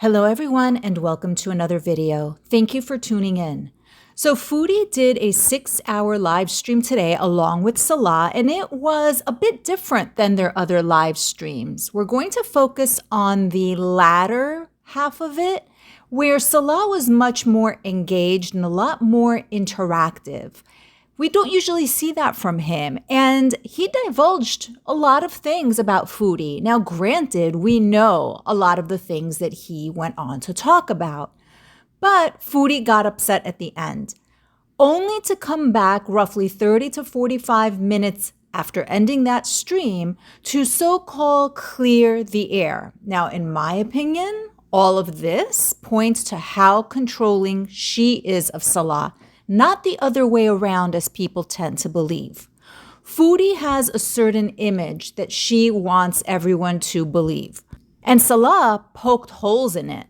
Hello everyone and welcome to another video. Thank you for tuning in. So Foodie did a 6-hour live stream today along with Salah, and it was a bit different than their other live streams. We're going to focus on the latter half of it, where Salah was much more engaged and a lot more interactive. We don't usually see that from him, and he divulged a lot of things about Foodie. Now, granted, we know a lot of the things that he went on to talk about, but Foodie got upset at the end, only to come back roughly 30 to 45 minutes after ending that stream to so-called clear the air. Now, in my opinion, all of this points to how controlling she is of Salah, not the other way around as people tend to believe. Foodie has a certain image that she wants everyone to believe, and Salah poked holes in it.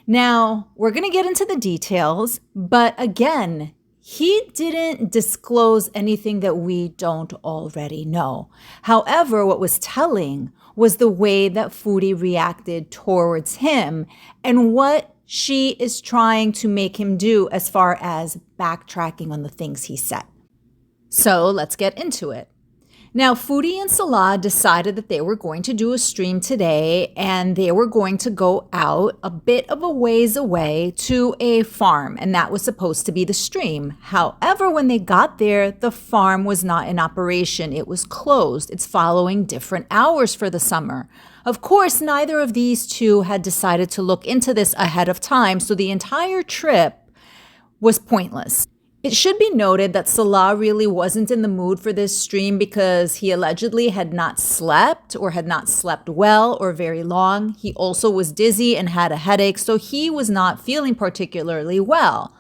Now, we're going to get into the details, but again, he didn't disclose anything that we don't already know. However, what was telling was the way that Foodie reacted towards him and what she is trying to make him do as far as backtracking on the things he said. So let's get into it. Now, Foodie and Salah decided that they were going to do a stream today, and they were going to go out a bit of a ways away to a farm, and that was supposed to be the stream. However, when they got there, the farm was not in operation. It was closed. It's following different hours for the summer. Of course, neither of these two had decided to look into this ahead of time, so the entire trip was pointless. It should be noted that Salah really wasn't in the mood for this stream because he allegedly had not slept or had not slept well or very long. He also was dizzy and had a headache, so he was not feeling particularly well.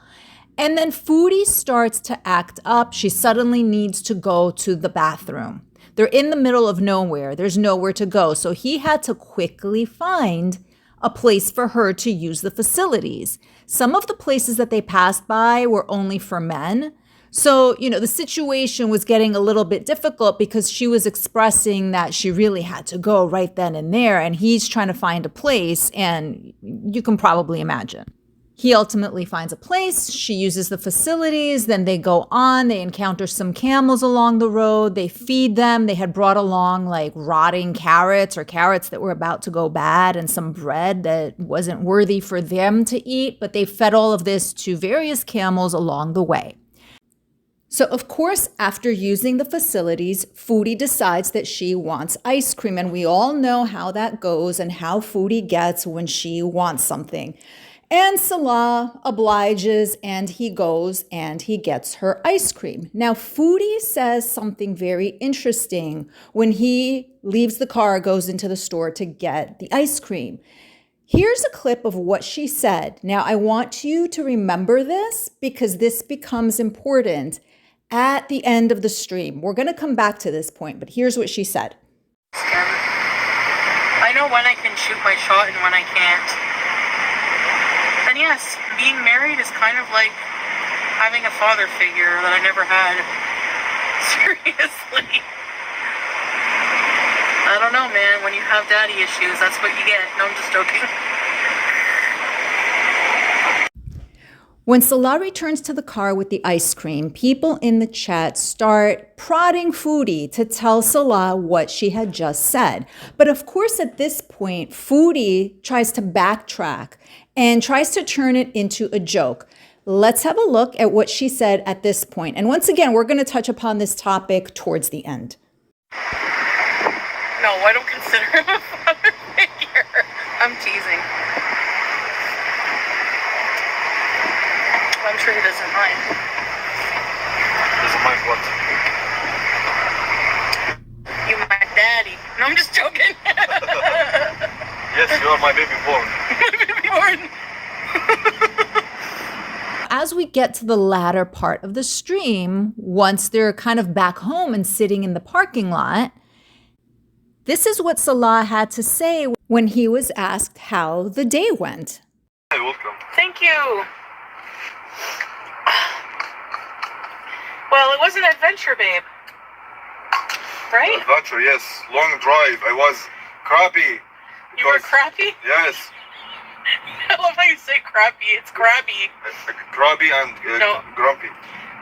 And then Foodie starts to act up. She suddenly needs to go to the bathroom. They're in the middle of nowhere. There's nowhere to go. So he had to quickly find a place for her to use the facilities. Some of the places that they passed by were only for men. So, the situation was getting a little bit difficult because she was expressing that she really had to go right then and there. And he's trying to find a place, and you can probably imagine. He ultimately finds a place, she uses the facilities, then they go on, they encounter some camels along the road, they feed them. They had brought along like rotting carrots or carrots that were about to go bad and some bread that wasn't worthy for them to eat, but they fed all of this to various camels along the way. So of course, after using the facilities, Foodie decides that she wants ice cream, and we all know how that goes and how Foodie gets when she wants something. And Salah obliges, and he goes and he gets her ice cream. Now, Foodie says something very interesting when he leaves the car, goes into the store to get the ice cream. Here's a clip of what she said. Now, I want you to remember this because this becomes important at the end of the stream. We're going to come back to this point, but here's what she said. I know when I can shoot my shot and when I can't. And yes, being married is kind of like having a father figure that I never had. Seriously. I don't know, man. When you have daddy issues, that's what you get. No, I'm just joking. When Salah returns to the car with the ice cream, people in the chat start prodding Foodie to tell Salah what she had just said. But of course, at this point, Foodie tries to backtrack and tries to turn it into a joke. Let's have a look at what she said at this point. And once again, we're going to touch upon this topic towards the end. No, I don't consider him a father figure. I'm teasing. I'm sure he doesn't mind. Doesn't mind what? You my daddy. No, I'm just joking. Yes, you are my baby born. My baby born. As we get to the latter part of the stream, once they're kind of back home and sitting in the parking lot, this is what Salah had to say when he was asked how the day went. Hey, welcome. Thank you. Well, it was an adventure, babe. Right? Adventure, yes. Long drive. I was crappy. You were crappy? Yes. I love how you say crappy. It's crabby. Crabby and No. grumpy.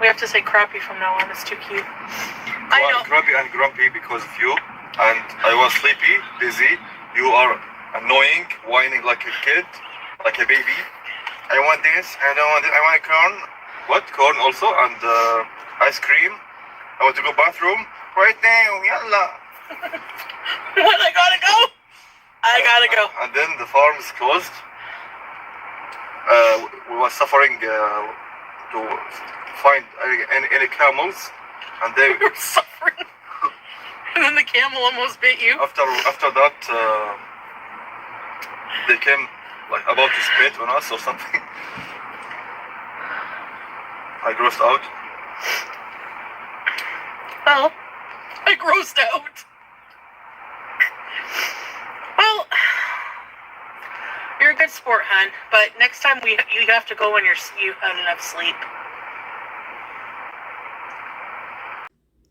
We have to say crappy from now on. It's too cute. I know. Crabby and grumpy because of you. And I was sleepy, busy. You are annoying, whining like a kid, like a baby. I want this, I don't want it. I want corn. What? Corn also, and ice cream. I want to go bathroom. Right now, yalla. What? I gotta go? I gotta go. And then the farm is closed. We were suffering to find any camels. And they... We were suffering. And then the camel almost bit you. After that, they came like about to spit on us or something. I grossed out. Well, I grossed out. Well, you're a good sport, hon. But next time you have to go when you had enough sleep.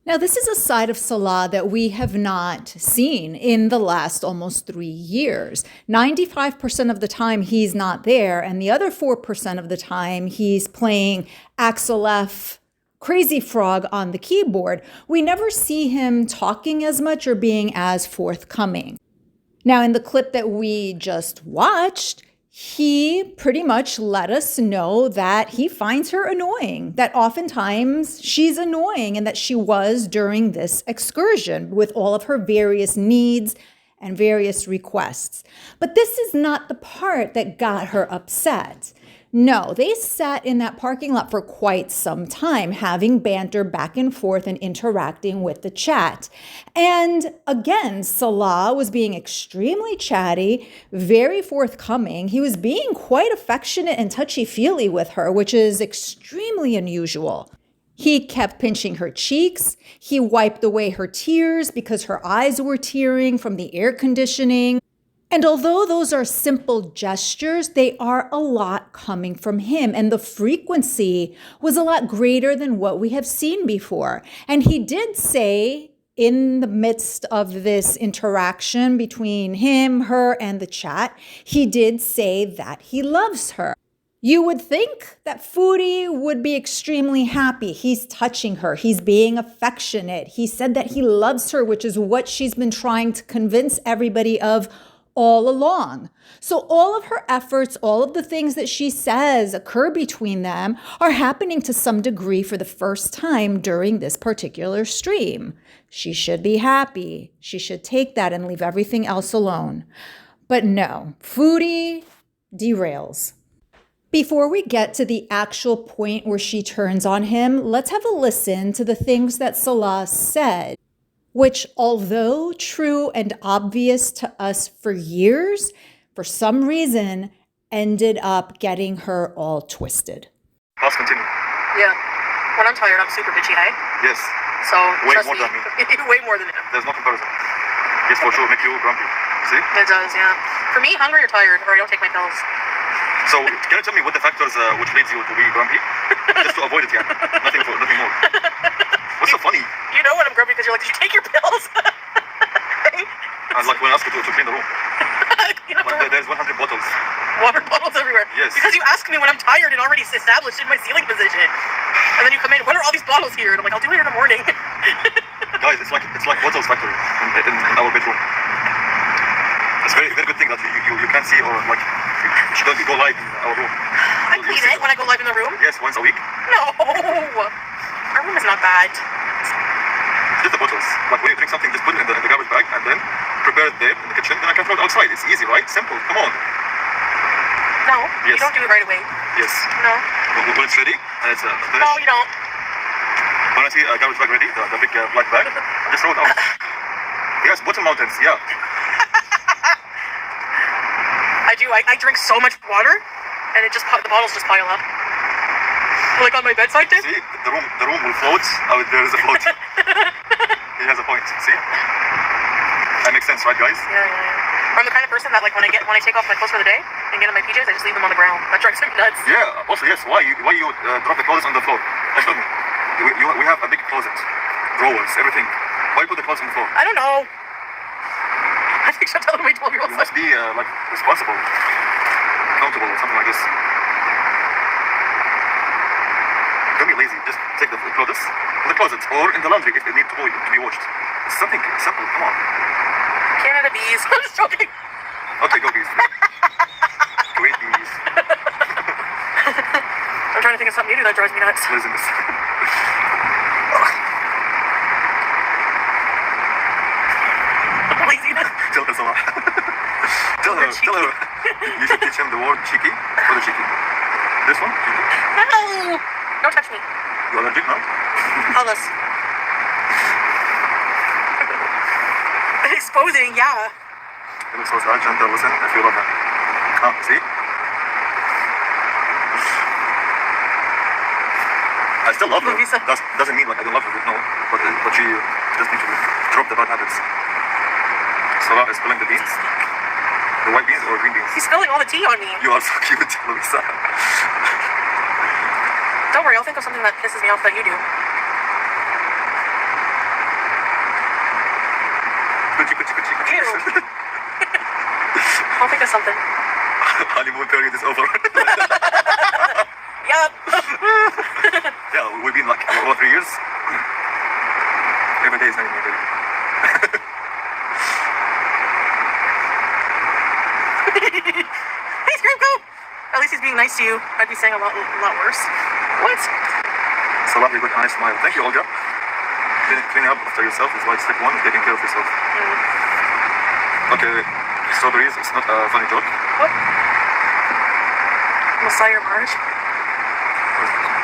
Now, this is a side of Salah that we have not seen in the last almost 3 years. 95% of the time he's not there, and the other 4% of the time he's playing Axel F. Crazy Frog on the keyboard. We never see him talking as much or being as forthcoming. Now, in the clip that we just watched, he pretty much let us know that he finds her annoying, that oftentimes she's annoying, and that she was during this excursion with all of her various needs and various requests. But this is not the part that got her upset. No, they sat in that parking lot for quite some time, having banter back and forth and interacting with the chat. And again, Salah was being extremely chatty, very forthcoming. He was being quite affectionate and touchy-feely with her, which is extremely unusual. He kept pinching her cheeks. He wiped away her tears because her eyes were tearing from the air conditioning. And although those are simple gestures, they are a lot coming from him. And the frequency was a lot greater than what we have seen before. And he did say in the midst of this interaction between him, her, and the chat, he did say that he loves her. You would think that Foodie would be extremely happy. He's touching her. He's being affectionate. He said that he loves her, which is what she's been trying to convince everybody of all along. So all of her efforts, all of the things that she says occur between them are happening to some degree for the first time during this particular stream. She should be happy. She should take that and leave everything else alone. But no, Foodie derails. Before we get to the actual point where she turns on him, let's have a listen to the things that Salah said, which, although true and obvious to us for years, for some reason ended up getting her all twisted. Let's continue. Yeah. When I'm tired, I'm super bitchy, hey? Yes. So, Way trust more me. than me. Way more than him. There's no comparison. Yes, for sure, make you grumpy. See? It does, yeah. For me, hungry or tired, or I don't take my pills. So, can you tell me what the factors which leads you to be grumpy? Just to avoid it, yeah. Nothing more. What's so funny? You know when I'm grumpy because you're like, did you take your pills? And like when I ask you to clean the room. Like, there's 100 bottles. Water bottles everywhere. Yes. Because you ask me when I'm tired and already established in my ceiling position. And then you come in, when are all these bottles here? And I'm like, I'll do it in the morning. Guys, it's like bottles factory in our bedroom. It's very good thing that you can't see or like she doesn't go live in our room. I clean it when I go live in the room. Yes, once a week. No. Our room is not bad. Just the bottles. Like when you drink something, just put it in the garbage bag and then prepare it there in the kitchen. Then I can throw it outside. It's easy, right? Simple. Come on. No, Yes. you don't do it right away. Yes. No. When it's ready and it's finished. No, you don't. When I see a garbage bag ready, the big black bag, I just throw it out. Yes, bottle mountains. Yeah. I do. I drink so much water, and the bottles just pile up. Like on my bedside table. See, the room will float. Oh, there is a float. He has a point. See? That makes sense, right, guys? Yeah. I'm the kind of person that like when I take off my clothes for the day and get in my PJs, I just leave them on the ground. That drives me nuts. Yeah. Also, yes. Why you drop the clothes on the floor? Tell me. We have a big closet, drawers, everything. Why put the clothes on the floor? I don't know. I think I'm telling my 12-year-old You must be like responsible, accountable. this. Don't be lazy. Just take the clothes in the closet or in the laundry if they need to be washed. It's something simple. Come on. Canada bees. I'm just joking. Okay, go bees. Great bees. I'm trying to think of something you do that drives me nuts. What is in this? Laziness. Tell her, Salah. Tell her. You should teach him the word cheeky. What is cheeky? This one? Cheeky. No! Don't touch me. You allergic now? Alice. Exposing, yeah. It looks so sad. Gentle, listen if you love him. See? I still love her. Doesn't mean like I don't love her, no. But she just needs to drop the bad habits. Salah is spilling the beans. The white beans or green beans? He's spilling all the tea on me. You are so cute, Louisa. Don't worry, I'll think of something that pisses me off that you do. Kuchi. Ew. I'll think of something. Honeymoon period is over. Yup. Yeah, we've been like about 3 years. Every day is honeymoon period. Hey, Scrimko! At least he's being nice to you. I'd be saying a lot worse. What? Salah, you got a nice smile. Thank you, Olga. Cleaning up after yourself is like step one, is taking care of yourself. Okay, strawberries, it's not a funny joke. What? Messiah March?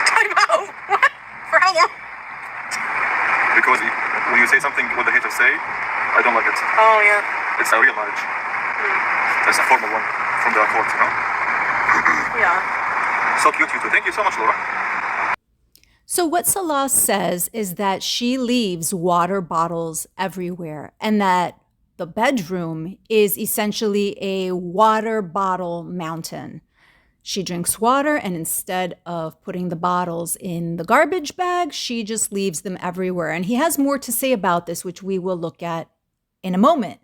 Time out! What? For how long? Because when you say something what the haters say, I don't like it. Oh, yeah. It's a real marriage. It's a formal one from the court, you know? Yeah. So cute, you two. Thank you so much, Laura. So what Salah says is that she leaves water bottles everywhere and that the bedroom is essentially a water bottle mountain. She drinks water, and instead of putting the bottles in the garbage bag, she just leaves them everywhere. And he has more to say about this, which we will look at in a moment.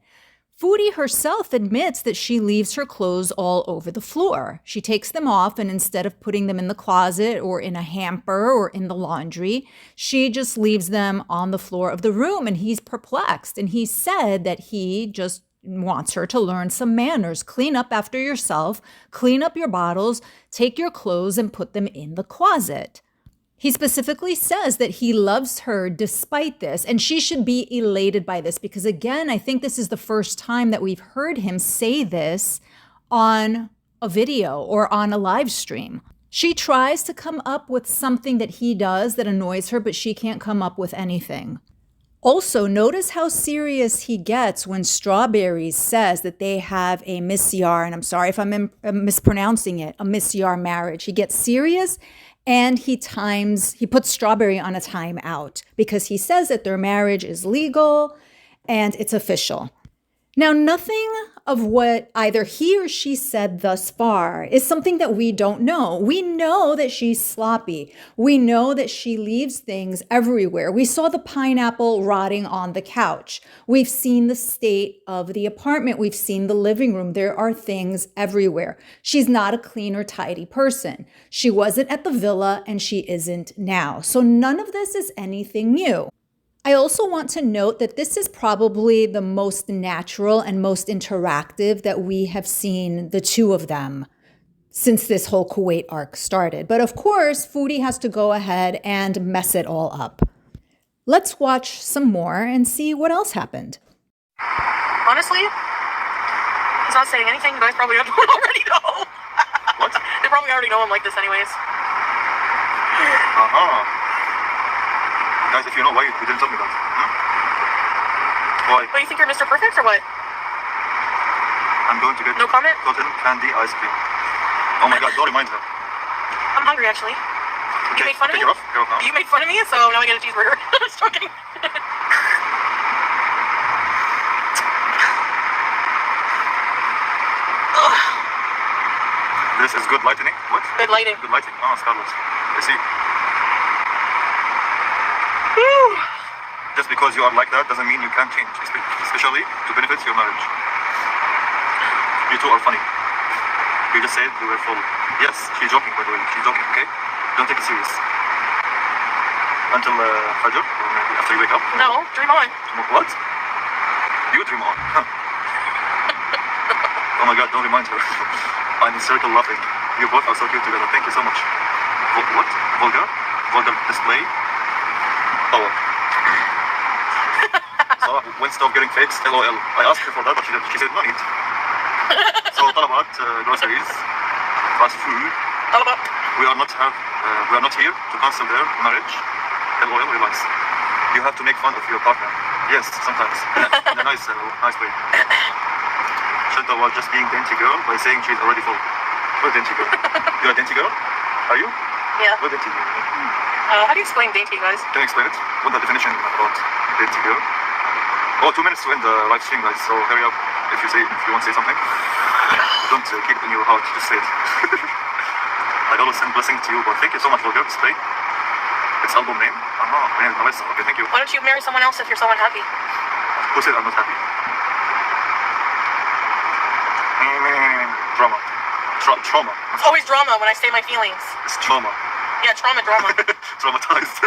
Foodie herself admits that she leaves her clothes all over the floor. She takes them off, and instead of putting them in the closet or in a hamper or in the laundry, she just leaves them on the floor of the room, and he's perplexed. And he said that he just wants her to learn some manners. Clean up after yourself, clean up your bottles, take your clothes and put them in the closet. He specifically says that he loves her despite this, and she should be elated by this because, again, I think this is the first time that we've heard him say this on a video or on a live stream. She tries to come up with something that he does that annoys her, but she can't come up with anything. Also, notice how serious he gets when Strawberries says that they have a misyar, and I'm sorry if I'm mispronouncing it, a misyar marriage. He gets serious and he puts Strawberry on a timeout because he says that their marriage is legal and it's official. Now, nothing of what either he or she said thus far is something that we don't know. We know that she's sloppy. We know that she leaves things everywhere. We saw the pineapple rotting on the couch. We've seen the state of the apartment. We've seen the living room. There are things everywhere. She's not a clean or tidy person. She wasn't at the villa and she isn't now. So none of this is anything new. I also want to note that this is probably the most natural and most interactive that we have seen the two of them since this whole Kuwait arc started. But of course, Foodie has to go ahead and mess it all up. Let's watch some more and see what else happened. Honestly, he's not saying anything. You guys probably already know. What? They probably already know I'm like this anyways. Guys, if you know why you didn't tell me that. Why? What, you think you're Mr. Perfect or what? I'm going to get No comment? cotton candy ice cream. Oh my god, don't remind her. I'm hungry actually. You made fun of me? Take it off. Get off now. You made fun of me, so now I get a cheeseburger. I'm just joking. This is good lighting. What? Good lighting. Good lighting. Oh, Scarlet. I see. Woo. Just because you are like that doesn't mean you can't change, especially to benefit your marriage. You two are funny. You just said you were full. Yes, she's joking, by the way. She's joking, okay? Don't take it serious. Until Fajr, or maybe after you wake up? No, dream on. What? You dream on. Oh my god, don't remind her. I'm in circle laughing. You both are so cute together. Thank you so much. What? Vulgar? Vulgar display? Oh. So when stop getting fixed, LOL. I asked her for that, but she said no need. So talabat, groceries, fast food. Talabat. We are not here to cancel their marriage. LOL, relax. You have to make fun of your partner. Yes, sometimes. In a nice way. Shanta was just being dainty girl by saying she's already full. What dainty girl? You're a dainty girl? Are you? Yeah. What dainty girl? How do you explain dainty, guys? Can you explain it? What's the definition about dainty girl? Oh, 2 minutes to end the live stream, guys. So hurry up if you want to say something. Don't keep it in your heart. Just say it. I always send blessings to you, but thank you so much for your display. It's album name? My name is Melissa. Okay, thank you. Why don't you marry someone else if you're so unhappy? Who said I'm not happy? Drama. Trauma. It's always drama when I say my feelings. It's trauma. Yeah, drama. Traumatized.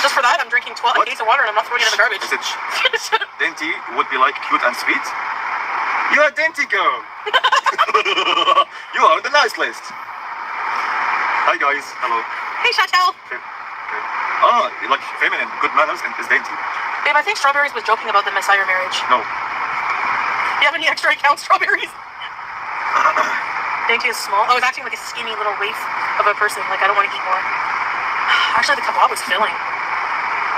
Just for that, I'm drinking 12 What? cases of water and I'm not throwing it in the garbage. I said, dainty would be like cute and sweet. You're a dainty girl. You are on the nice list. Hi guys. Hello. Hey, Chantel. Okay. Ah, you like feminine, good manners, and is dainty. Babe, I think Strawberries was joking about the Messiah marriage. No. Do you have any extra account Strawberries? Dainty is small. I was acting like a skinny little waif of a person. Like, I don't want to eat more. Actually, the kebab was filling.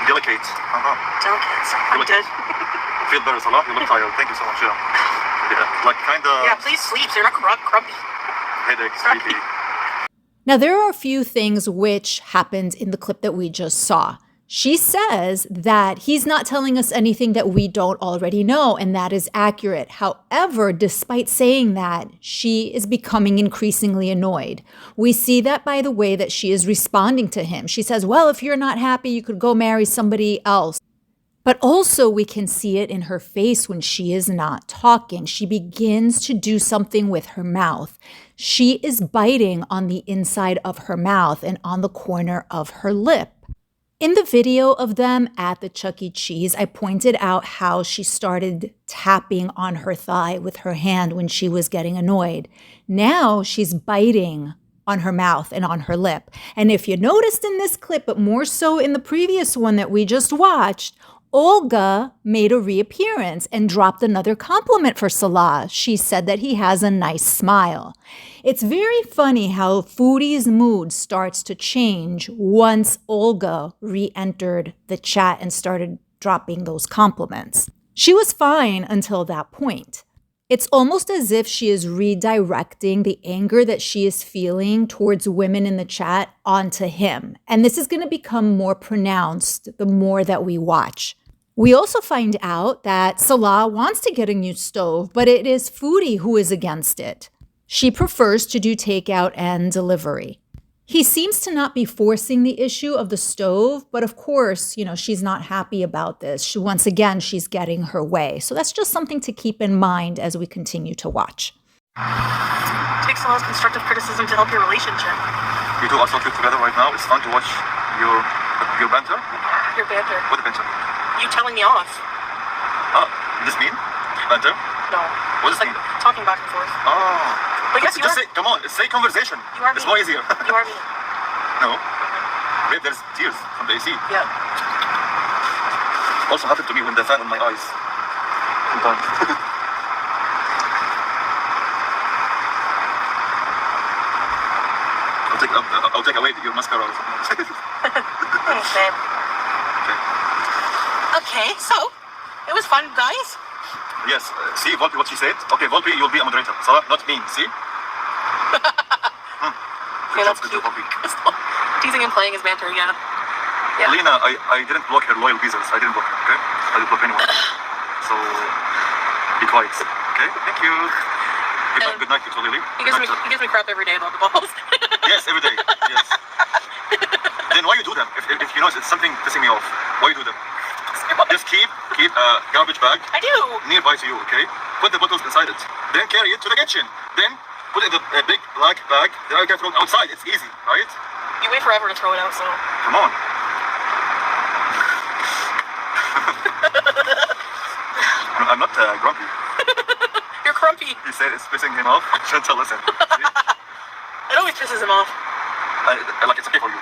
Delicate. Delicate. I'm dead. Feel better, Salah. You look tired. Thank you so much. Yeah. Like kinda. Yeah, please sleep so you're not crumpy. Headache, sleepy. Now, there are a few things which happened in the clip that we just saw. She says that he's not telling us anything that we don't already know, and that is accurate. However, despite saying that, she is becoming increasingly annoyed. We see that by the way that she is responding to him. She says, well, if you're not happy, you could go marry somebody else. But also we can see it in her face when she is not talking. She begins to do something with her mouth. She is biting on the inside of her mouth and on the corner of her lip. In the video of them at the Chuck E. Cheese, I pointed out how she started tapping on her thigh with her hand when she was getting annoyed. Now she's biting on her mouth and on her lip. And if you noticed in this clip, but more so in the previous one that we just watched, Olga made a reappearance and dropped another compliment for Salah. She said that he has a nice smile. It's very funny how Foodie's mood starts to change once Olga re-entered the chat and started dropping those compliments. She was fine until that point. It's almost as if she is redirecting the anger that she is feeling towards women in the chat onto him. And this is going to become more pronounced the more that we watch. We also find out that Salah wants to get a new stove, but it is Foodie who is against it. She prefers to do takeout and delivery. He seems to not be forcing the issue of the stove, but of course, she's not happy about this. Once again, she's getting her way. So that's just something to keep in mind as we continue to watch. Take Salah's constructive criticism to help your relationship. You two are so cute together right now. It's fun to watch your banter. Your banter. What banter? You telling me off. This mean? Banter? No. What does it Like mean? talking back and forth. Oh. But yes, Just say, come on, say conversation. You are It's mean. more easier. You are me. No. Babe, there's tears from the AC. Yeah. Also happened to me when the fan on my eyes. Sometimes. I'll take away your mascara or something. Thanks, babe. Okay, so it was fun, guys. Yes, see Volpi what she said? Okay, Volpi, you'll be a moderator. Salah, not me, see? Yeah, that's Good job, Volpi. Teasing and playing his banter, yeah. Lena, I didn't block her loyal visas. I didn't block her, okay? I didn't block anyone. So, be quiet, okay? Thank you. Good night, Lily. He gives me crap every day about the balls. Yes, every day. Yes. Then why you do them? If you know it's something pissing me off, why you do them? Just keep a garbage bag I do. nearby to you, okay? Put the bottles inside it. Then carry it to the kitchen. Then put it in a big black bag, then I can throw it outside. It's easy, right? You wait forever to throw it out, so. Come on. I'm not grumpy. You're crumpy. He said it's pissing him off. Gentle, listen. See? It always pisses him off. Like it's okay for you.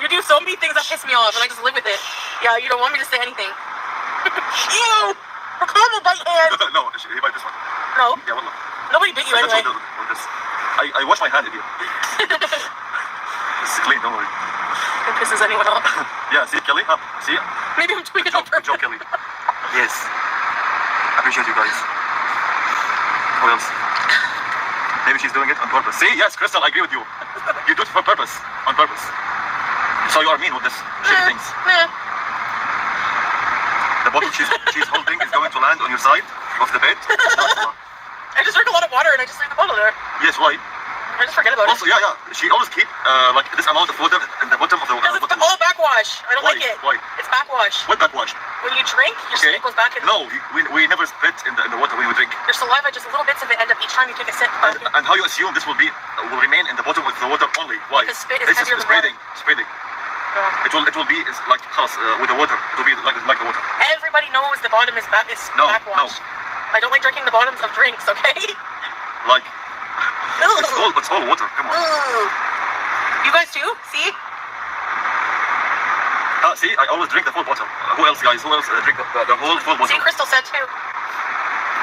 You do so many things that piss me off, and I just live with it. Yeah, you don't want me to say anything. Ew! Her camel bite hand! No, he bite this one. No. Yeah, wallah. Nobody bit you anyway. With this. I wash my hand, idiot. It's clean, don't worry. It pisses anyone off. Yeah, see, Kelly? Huh? See? Maybe I'm doing it on Good purpose. job, Kelly. Yes. Appreciate you guys. Who else? Maybe she's doing it on purpose. See? Yes, Crystal, I agree with you. You do it for purpose. On purpose. So you are mean with this shitty things. Nah. The bottle she's holding is going to land on your side of the bed. I just drink a lot of water and I just leave the bottle there. Yes, why? I just forget about Also, it. yeah. She always keep like this amount of water in the bottom of the Because it's bottle. all backwash. I don't Why? like it. Why? It's backwash. What backwash? When you drink, your spit goes back in. No, we never spit in the water when we drink. Your saliva, just little bits of it end up each time you take a sip. And how you assume this will remain in the bottom of the water only? Why? Because spit is It's heavier than spreading. Yeah. It will be like خلاص with the water. It will be like the water. Everybody knows the bottom is No, backwash. I don't like drinking the bottoms of drinks, okay? Like it's all water. Come on. Ugh. You guys too? See? See, I always drink the full bottle. Who else, guys? Who else drink the whole full bottle? See, Crystal said too.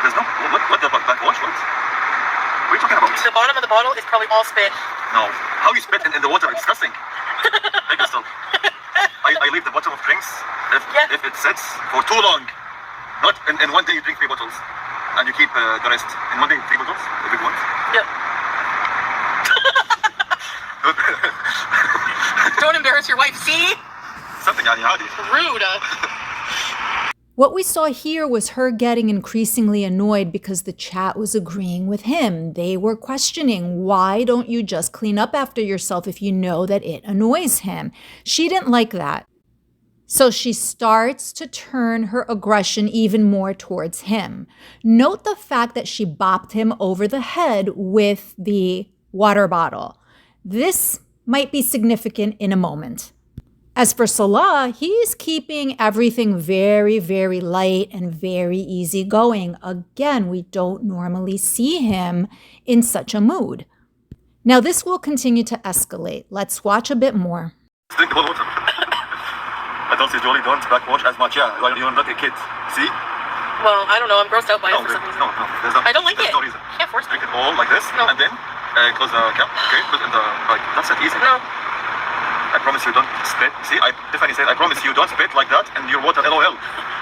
There's no what the backwash? What are you talking about? The bottom of the bottle is probably all spit. No. How you spit in the water? It's disgusting. Hey, Crystal. I leave the bottom of drinks if it sits for too long. Not in one day you drink 3 bottles and you keep the rest. In one day 3 bottles, the big ones. Yep. Don't embarrass your wife. See? Something يعني عادي. Rude. What we saw here was her getting increasingly annoyed because the chat was agreeing with him. They were questioning, why don't you just clean up after yourself if you know that it annoys him? She didn't like that. So she starts to turn her aggression even more towards him. Note the fact that she bopped him over the head with the water bottle. This might be significant in a moment. As for Salah, he's keeping everything very, very light and very easygoing. Again, we don't normally see him in such a mood. Now, this will continue to escalate. Let's watch a bit more. Drink the whole water. I don't say, Jolie, don't backwash as much. Yeah, you're not a kid. See? Well, I don't know. I'm grossed out by it No, for some reason. no, there's no. I don't like there's it. No reason. Can't force me. Drink it all like this, No. and then close the cap. Okay, put it in the that's it. Easy. No. I promise you don't spit. See, Tiffany said, I promise you don't spit like that in your water. LOL.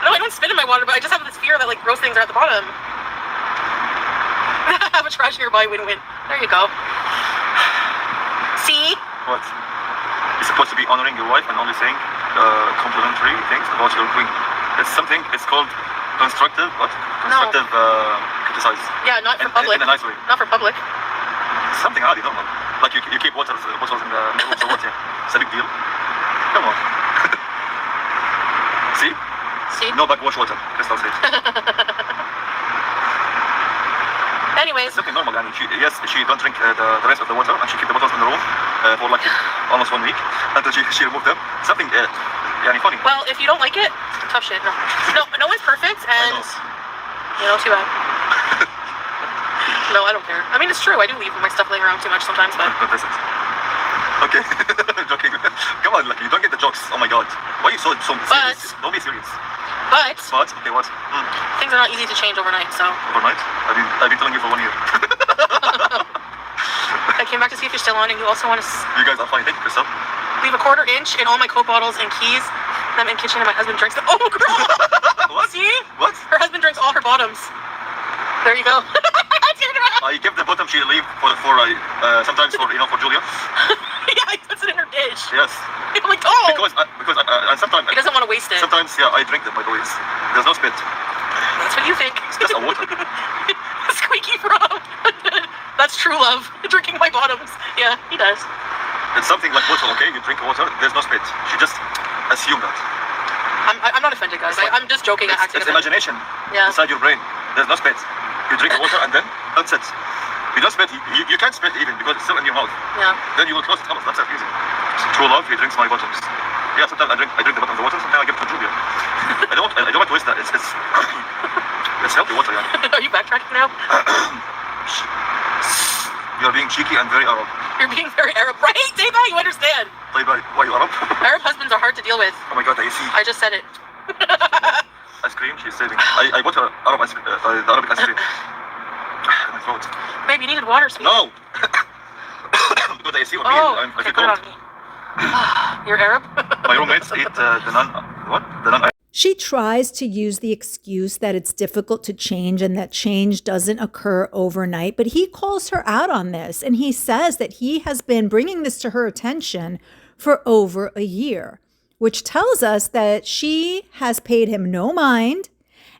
No, I don't spit in my water, but I just have this fear that like gross things are at the bottom. Have a trash nearby, win-win. There you go. See? What? You're supposed to be honoring your wife and only saying complimentary things about your queen. It's something. It's called constructive. What? Constructive criticize. Yeah, not for public. In a nice way. Not for public. Something عادي, normal. Like you keep bottles in the room, so what? Yeah, it's a big deal. Come on. See? See? No backwash water. Crystal said. Anyways. It's something normal. Yani she don't drink the rest of the water, and she keep the bottles in the room for like almost 1 week until she removed them. Something yani funny. Well, if you don't like it, tough shit. No one's perfect, and too bad. No, I don't care. I mean, it's true. I do leave my stuff laying around too much sometimes, but. But that's it. Okay. Joking. Come on, like you don't get the jokes. Oh my god. Why are you so serious? Don't be serious. But. Okay, what? Things are not easy to change overnight, so. Overnight? I've been telling you for 1 year. I came back to see if you're still on, and you also want to. You guys are fine. Thank you, Crystal. Leave a 1/4 inch in all my Coke bottles and keys. I'm in the kitchen, and my husband drinks them. Oh, girl! What? See? What? Her husband drinks all her bottoms. There you go. I give the bottom she leave for sometimes for Julia. Yeah, he puts it in her dish. Yes. I'm like, oh. Because and sometimes He doesn't want to waste it. Sometimes I drink them by the way. There's no spit. That's what you think. It's just a water. Squeaky frog. That's true love. Drinking my bottoms. Yeah, he does. It's something like water. Okay, you drink water. There's no spit. She just assume that. I'm not offended, guys. I'm just joking. It's imagination. Yeah. Inside your brain. There's no spit. You drink the water and then that's it. your mouth. Yeah. Then you will close it. That's it. Easy. True love, he drinks my bottoms. Yeah, sometimes I drink the bottom of the water, sometimes I give it to Julia. I don't want to waste that. It's healthy water, yeah. Are you backtracking now? You're being cheeky and very Arab. You're being very Arab, right? Say that, you understand. Why are you Arab? Arab husbands are hard to deal with. Oh my god, the AC. I just said it. Ice cream, she's saving. I bought her Arab ice cream, the Arabic ice cream. My throat. Babe, you needed water, sweetie. No! Because the AC on me, I okay, feel put it cold. on me. You're Arab? My roommates eat the non. She tries to use the excuse that it's difficult to change and that change doesn't occur overnight, but he calls her out on this and he says that he has been bringing this to her attention for over a year, which tells us that she has paid him no mind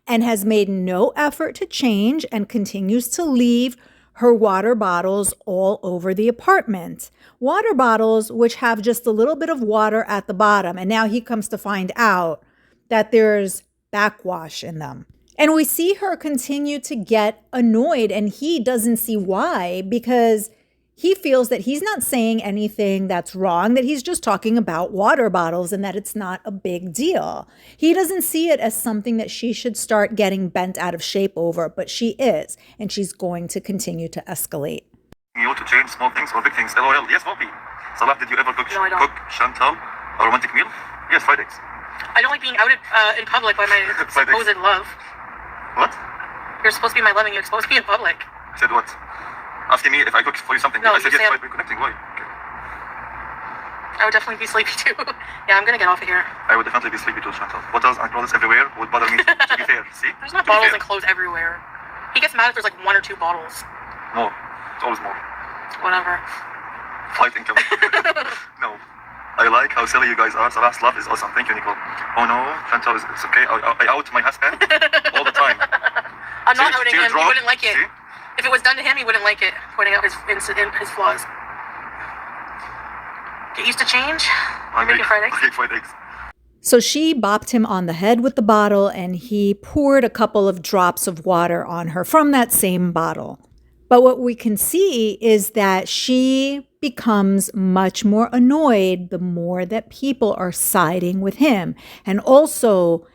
and has made no effort to change and continues to leave her water bottles all over the apartment. Water bottles which have just a little bit of water at the bottom. And now he comes to find out that there's backwash in them. And we see her continue to get annoyed, and he doesn't see why, because he feels that he's not saying anything that's wrong, that he's just talking about water bottles and that it's not a big deal. He doesn't see it as something that she should start getting bent out of shape over, but she is, and she's going to continue to escalate. You to change small things or big things. LOL. Yes, Bobby. Salah, did you ever cook Chantal a romantic meal? Yes, fried eggs. I don't like being outed in public by my supposed love. What? You're supposed to be my love and you exposed me in public. Said what? Asking me if I cooked for you something. No, I said you yes, said... we're connecting. Why? Okay. I would definitely be sleepy too. Yeah, I'm gonna get off of here. I would definitely be sleepy too, Chantal. Bottles and clothes everywhere would bother me, to be fair. See? There's not bottles and clothes everywhere. He gets mad if there's like 1 or 2 bottles. More. It's always more. Whatever. Flight income. No. I like how silly you guys are. Salah's love is awesome. Thank you, Nicole. Oh no, Chantal, it's okay. I out my husband all the time. I'm not outing him. He wouldn't like it. See? If it was done to him, he wouldn't like it. Pointing out his flaws. Get used to change. You're making fried eggs. I make fried eggs. So she bopped him on the head with the bottle and he poured a couple of drops of water on her from that same bottle. But what we can see is that she becomes much more annoyed the more that people are siding with him. And also,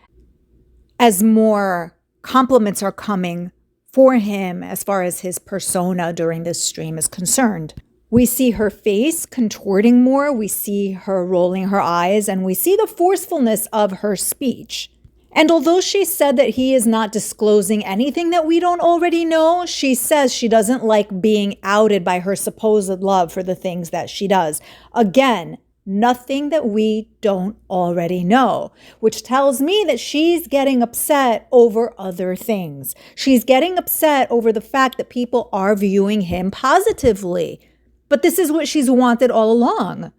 as more compliments are coming for him as far as his persona during this stream is concerned. We see her face contorting more, we see her rolling her eyes, and we see the forcefulness of her speech. And although she said that he is not disclosing anything that we don't already know, she says she doesn't like being outed by her supposed love for the things that she does. Again, nothing that we don't already know, which tells me that she's getting upset over other things. She's getting upset over the fact that people are viewing him positively. But this is what she's wanted all along.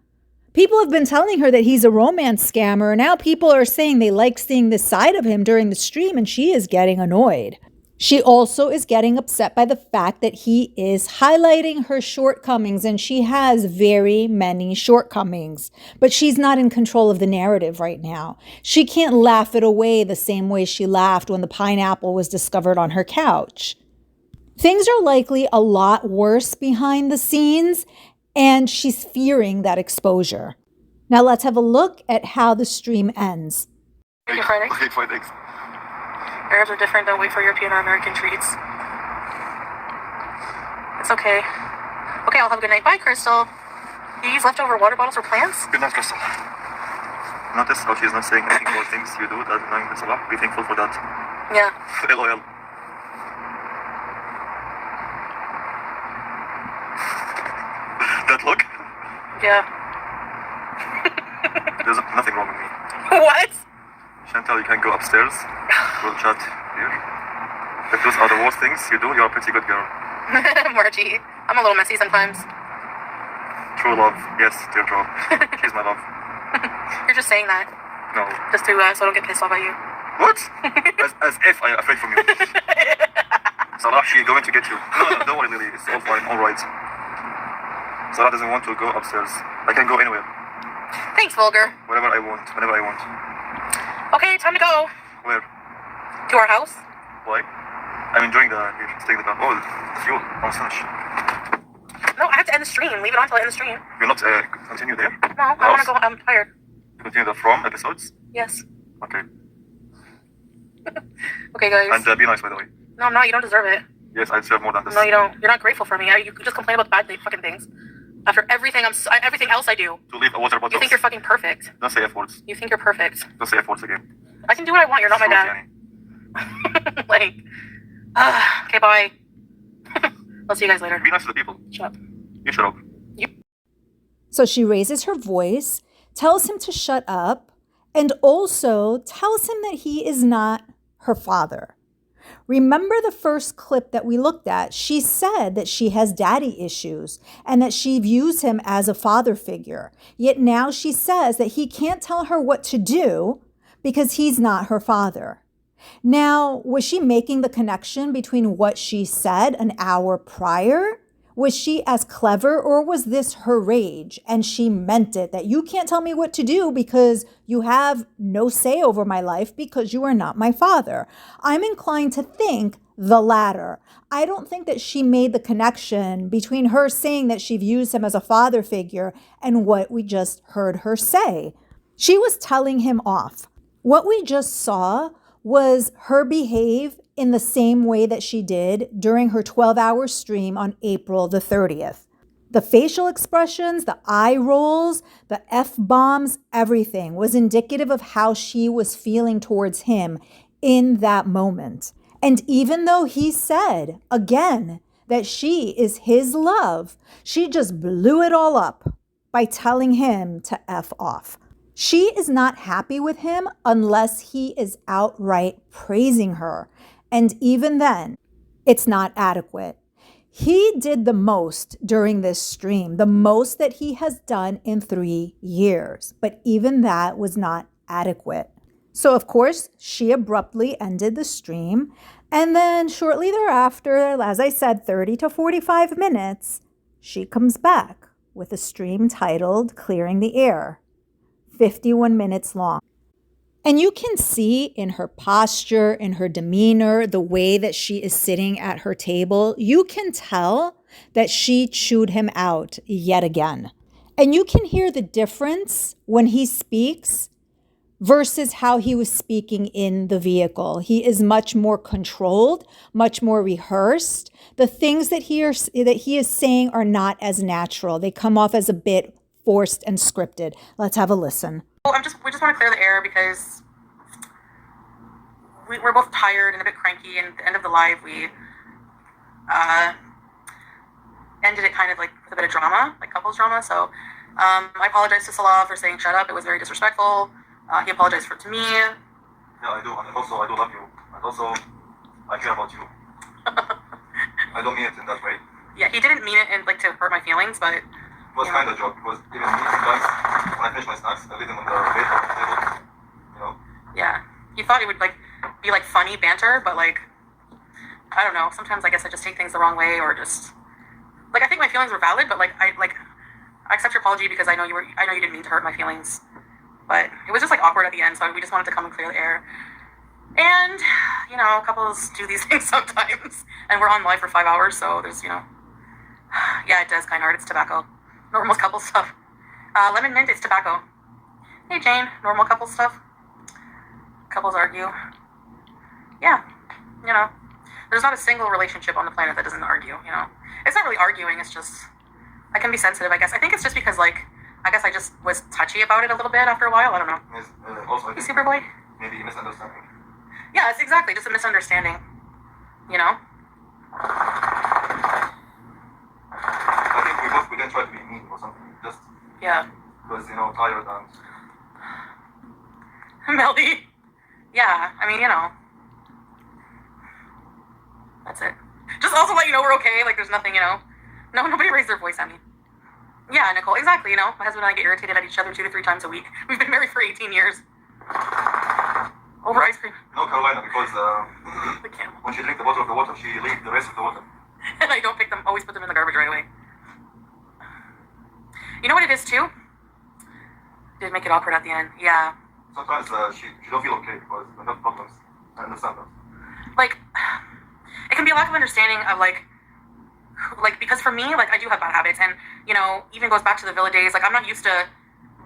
People have been telling her that he's a romance scammer, and now people are saying they like seeing this side of him during the stream, and she is getting annoyed. She also is getting upset by the fact that he is highlighting her shortcomings, and she has very many shortcomings, but she's not in control of the narrative right now. She can't laugh it away the same way she laughed when the pineapple was discovered on her couch. Things are likely a lot worse behind the scenes, and she's fearing that exposure. Now let's have a look at how the stream ends. Make your fried eggs? Okay, fried eggs. Arabs are different. Don't wait for European or American treats. It's okay. Okay, I'll have a good night. Bye, Crystal. You use leftover water bottles for plants? Good night, Crystal. Notice how she's not saying anything about things you do that annoying Salah. Be thankful for that. Yeah. LOL. That look? Yeah. There's nothing wrong with me. What? Chantal, you can go upstairs. We'll chat here. If those are the worst things you do, you're a pretty good girl. Margie, I'm a little messy sometimes. True love. Yes, teardrop. She's my love. You're just saying that. No. Just to so I don't get pissed off at you. What? as if I'm afraid from you. Salah, she's going to get you. No, don't worry, Lily. It's all fine. All right. Salah doesn't want to go upstairs. I can go anywhere. Thanks, Vulgar. Whenever I want. Whenever I want. Okay, time to go. Where? To our house. Why? I'm enjoying staying in the car. Oh, the fuel. Almost finished. No, I have it to end the stream. Leave it on till I end the stream. You're not continue there? No, I want to go. I'm tired. Continue the from episodes? Yes. Okay. Okay, guys. And be nice, by the way. No, I'm not. You don't deserve it. Yes, I deserve more than this. No, you don't. You're not grateful for me. You just complain about the bad fucking things. After everything everything else I do. To leave a water bottle. You think you're fucking perfect. Don't say F words. You think you're perfect. Don't say F words again. I can do what I want. You're not my dad. Like, okay, bye. I'll see you guys later. Be nice to the people. Shut up. You shut up. So she raises her voice, tells him to shut up, and also tells him that he is not her father. Remember the first clip that we looked at? She said that she has daddy issues and that she views him as a father figure. Yet now she says that he can't tell her what to do because he's not her father. Now, was she making the connection between what she said an hour prior? Was she as clever, or was this her rage and she meant it, that you can't tell me what to do because you have no say over my life because you are not my father? I'm inclined to think the latter. I don't think that she made the connection between her saying that she views him as a father figure and what we just heard her say. She was telling him off. What we just saw was her behave in the same way that she did during her 12-hour stream on April the 30th. The facial expressions, the eye rolls, the F-bombs, everything was indicative of how she was feeling towards him in that moment. And even though he said, again, that she is his love, she just blew it all up by telling him to F off. She is not happy with him unless he is outright praising her. And even then, it's not adequate. He did the most during this stream, the most that he has done in 3 years. But even that was not adequate. So, of course, she abruptly ended the stream. And then shortly thereafter, as I said, 30 to 45 minutes, she comes back with a stream titled Clearing the Air, 51 minutes long. And you can see in her posture, in her demeanor, the way that she is sitting at her table, you can tell that she chewed him out yet again. And you can hear the difference when he speaks versus how he was speaking in the vehicle. He is much more controlled, much more rehearsed. The things that he is saying are not as natural. They come off as a bit forced and scripted. Let's have a listen. We just want to clear the air because we're both tired and a bit cranky, and at the end of the live we ended it kind of like with a bit of drama, like couples drama. So I apologize to Salah for saying shut up. It was very disrespectful. He apologized to me. Yeah, I do. And also, I do love you. And also, I care about you. I don't mean it in that way. Yeah, he didn't mean it in like to hurt my feelings, but it was kind of a joke, because even me sometimes, when I finish my snacks, I leave them on the bed or the table, you know? Yeah. He thought it would like be like funny banter, but like, I don't know. Sometimes I guess I just take things the wrong way, or just like, I think my feelings were valid, but I accept your apology because I know you didn't mean to hurt my feelings. But it was just like awkward at the end, so we just wanted to come and clear the air. And, you know, couples do these things sometimes. And we're on live for 5 hours, so there's, you know, yeah, it does kind of hurt. It's tobacco. Normal couple stuff. Lemon mint is tobacco. Hey, Jane. Normal couple stuff. Couples argue. Yeah. You know, there's not a single relationship on the planet that doesn't argue, you know. It's not really arguing. It's just, I can be sensitive, I guess. I think it's just because, like, I guess I just was touchy about it a little bit after a while. I don't know. Also, You Superboy? Maybe misunderstanding. Yeah, it's exactly just a misunderstanding. You know? I think we didn't try to be mean or something. Just because, you know, tired and... Melody. Yeah, I mean, you know. That's it. Just also let you know we're okay. Like, there's nothing, you know. No, nobody raised their voice at me. Yeah, Nicole, exactly, you know. My husband and I get irritated at each other 2 to 3 times a week. We've been married for 18 years. Over ice cream. No, Carolina, because The camel. when she drinks the bottle of the water, she leaves the rest of the water. And I don't pick them, always put them in the garbage right away. You know what it is, too? Did make it awkward at the end. Yeah. Sometimes she don't feel okay because we have problems. I understand that. Like, it can be a lack of understanding of, like because for me, like, I do have bad habits, and, you know, even goes back to the villa days. Like, I'm not used to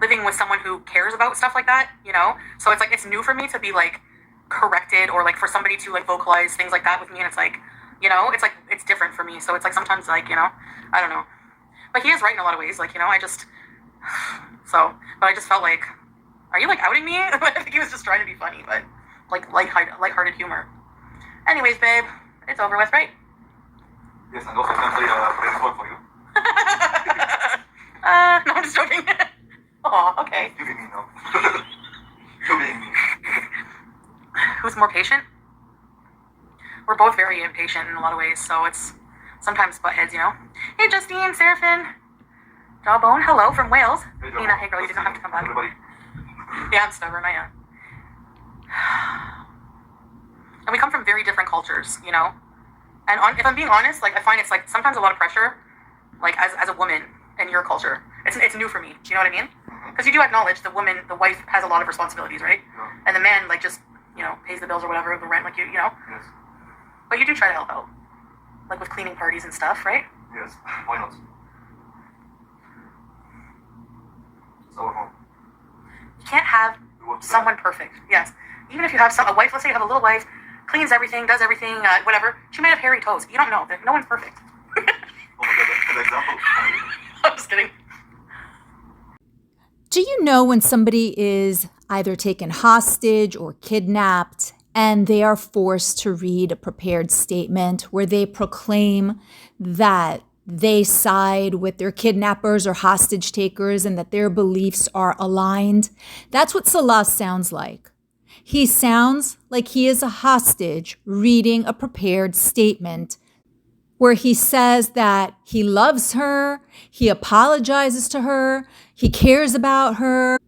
living with someone who cares about stuff like that, you know? So it's like, it's new for me to be, like, corrected, or, like, for somebody to, like, vocalize things like that with me, and it's like, you know, it's like, it's different for me. So it's like, sometimes, like, you know, I don't know. But he is right in a lot of ways, like, you know, but I just felt like, are you, like, outing me? I think he was just trying to be funny, but, like, lighthearted humor. Anyways, babe, it's over with, right? Yes, and also can play baseball for you. No, I'm just joking. Oh, okay. You being me now. You being me. Who's more patient? We're both very impatient in a lot of ways, so it's sometimes butt heads, you know? Hey, Justine, Seraphin, Jawbone, hello from Wales. Hey, Nina, hey girl, you didn't have to come back. Everybody. Yeah, I'm stubborn, I am. And we come from very different cultures, you know? And if I'm being honest, like, I find it's, like, sometimes a lot of pressure, like, as a woman in your culture. It's new for me, you know what I mean? Because you do acknowledge the wife has a lot of responsibilities, right? Yeah. And the man, like, just, you know, pays the bills or whatever, the rent, like, you know? Yes. But you do try to help out. Like, with cleaning parties and stuff, right? Yes. Why not? It's our home. You can't have someone perfect. Yes. Even if you have a wife, let's say you have a little wife, cleans everything, does everything, whatever. She may have hairy toes. You don't know. No one's perfect. Oh my god, good example. I'm just kidding. Do you know when somebody is either taken hostage or kidnapped and they are forced to read a prepared statement where they proclaim that they side with their kidnappers or hostage takers and that their beliefs are aligned? That's what Salah sounds like. He sounds like he is a hostage reading a prepared statement where he says that he loves her, he apologizes to her, he cares about her,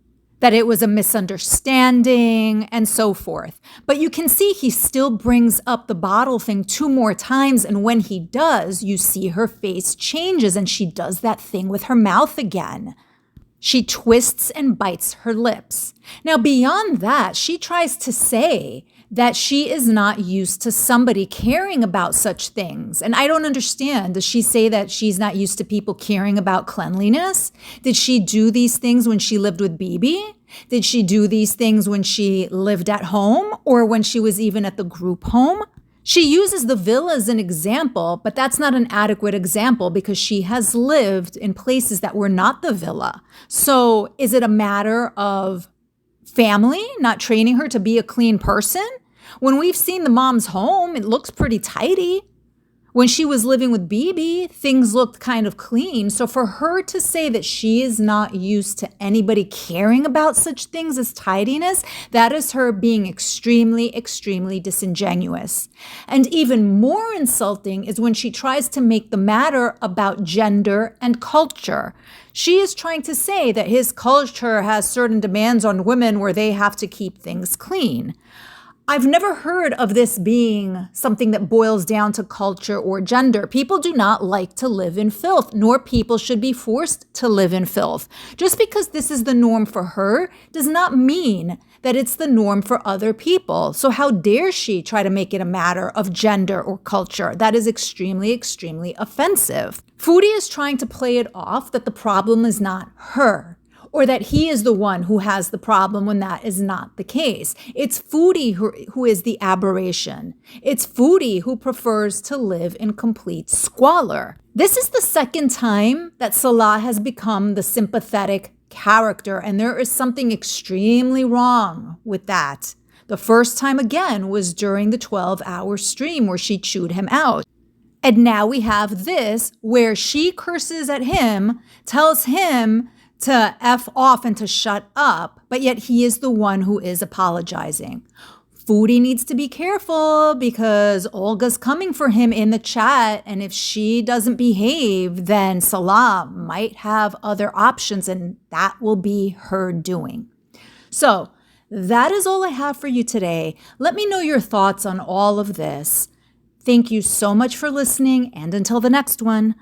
that it was a misunderstanding, and so forth. But you can see he still brings up the bottle thing 2 more times, and when he does, you see her face changes, and she does that thing with her mouth again. She twists and bites her lips. Now, beyond that, she tries to say that she is not used to somebody caring about such things. And I don't understand. Does she say that she's not used to people caring about cleanliness? Did she do these things when she lived with Bibi? Did she do these things when she lived at home or when she was even at the group home? She uses the villa as an example, but that's not an adequate example because she has lived in places that were not the villa. So is it a matter of family not training her to be a clean person? When we've seen the mom's home, it looks pretty tidy. When she was living with Bibi, things looked kind of clean. So for her to say that she is not used to anybody caring about such things as tidiness, that is her being extremely, extremely disingenuous. And even more insulting is when she tries to make the matter about gender and culture. She is trying to say that his culture has certain demands on women where they have to keep things clean. I've never heard of this being something that boils down to culture or gender. People do not like to live in filth, nor people should be forced to live in filth. Just because this is the norm for her does not mean that it's the norm for other people. So how dare she try to make it a matter of gender or culture? That is extremely, extremely offensive. Foodie is trying to play it off that the problem is not her, or that he is the one who has the problem when that is not the case. It's Foodie who is the aberration. It's Foodie who prefers to live in complete squalor. This is the second time that Salah has become the sympathetic character, and there is something extremely wrong with that. The first time, again, was during the 12-hour stream where she chewed him out. And now we have this where she curses at him, tells him to F off and to shut up, but yet he is the one who is apologizing. Foodie needs to be careful because Olga's coming for him in the chat, and if she doesn't behave, then Salah might have other options, and that will be her doing. So that is all I have for you today. Let me know your thoughts on all of this. Thank you so much for listening, and until the next one,